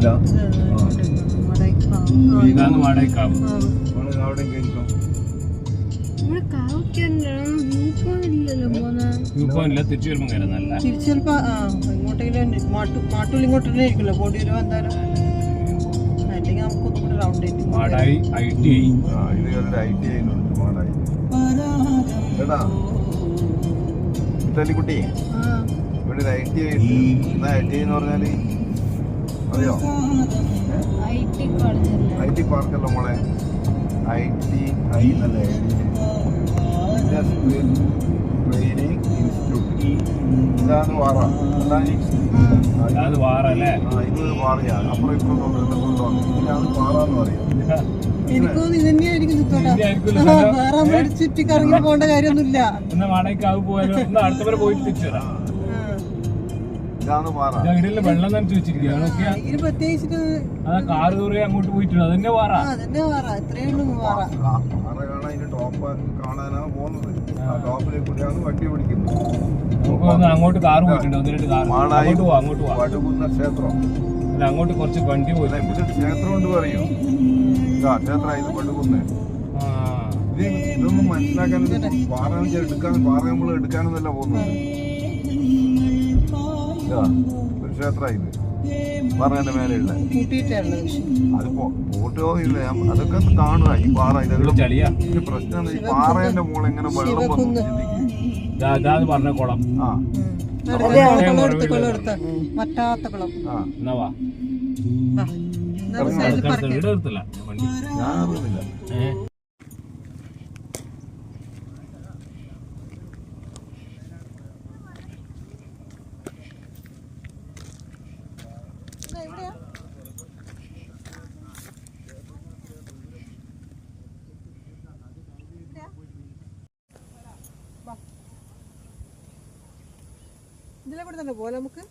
ഇല്ല. ഇതാണ് വാടകയ്ക്കാവ്. അവിടെ കയറിക്കോ. തിരിച്ചു വരുമ്പോ കയറുന്നല്ല. തിരിച്ചു ചിലപ്പോ ഇങ്ങോട്ടെങ്കിലും മാട്ടൂൽ തന്നെ ആയിരിക്കുമല്ലോ പോണ്ടി വരുമ്പോ എന്തായാലും. അല്ലെങ്കിൽ നമുക്കൊന്നും കൂടെ റൗണ്ട് മാടായി ITI. ഇത് ഒരു ITI മാടായി. കേട്ടാ ഇറ്റലിക്കുട്ടി, ഇവിടെ ഒരു ITI ഉണ്ട്. എന്നാ ITI എന്ന് പറഞ്ഞാല് അറിയോ? IT പാർക്കല്ലോ മോളെ. ITI എന്നല്ലേ? Industrial training institute. ഇതാണ് വാറ. അത് വാറല്ലേ? ഇത് വാറയാണ്. അപ്പുറം ഇപ്പുറം കൊണ്ടുവന്നു. ഇതാണ് പാറ എന്ന് പറയും. എനിക്കൊന്നും ഇത് തന്നെയായിരിക്കും വേറെ ചുറ്റി കറങ്ങി പോകേണ്ട കാര്യമൊന്നുമില്ല. എന്നാ വാടകയ്ക്കാവ് പോയാലോ? അടുത്തവരെ പോയിട്ട് തിരിച്ചു വരാം. വെള്ളം നനച്ച് വെച്ചിരിക്കുകയാണ്. പ്രത്യേകിച്ചിട്ട് കാറ് ദൂരെ അങ്ങോട്ട് പോയിട്ടുണ്ട്. അതന്നെ വാറ. അതന്നെ വാറ. ഇത്രയുള്ളൂ വാറ. ടോപ്പ് കാണാനാ പോകുന്നത്. ടോപ്പിലെ കൂടിയാണ് വണ്ടി പിടിക്കുന്നത്. നമുക്ക് അങ്ങോട്ട് കാറ് പോയിട്ടുണ്ട്. ഒന്നിട്ട് അങ്ങോട്ട് പോവാം. വടുകുന്ന ക്ഷേത്രം അല്ല, അങ്ങോട്ട് കുറച്ച് വണ്ടി പോയിട്ടുണ്ട്. ക്ഷേത്രം കൊണ്ട് പറയും. ക്ഷേത്രം ഇത് വടുകുന്ന്. ഇതൊന്നും മനസ്സിലാക്കാൻ പാറ നമ്മൾ എടുക്കാനൊന്നല്ല പോകുന്നത്. ഒരു ക്ഷേത്രമായത് പാറേന്റെ മേലെയുള്ള അതിപ്പോ ഫോട്ടോ ഇല്ല. അതൊക്കെ കാണുക. ഈ പാറ ഇതൊക്കെ പ്രശ്നം. ഈ പാറേന്റെ മോളെ എങ്ങനെ വെള്ളം വന്നു പറഞ്ഞ കുളം. മറ്റാത്ത കുളം. എടുത്തില്ല ഞാൻ അറിയുന്നില്ല. ഇതിലെ കൂടെ തന്നെ പോലെ നമുക്ക്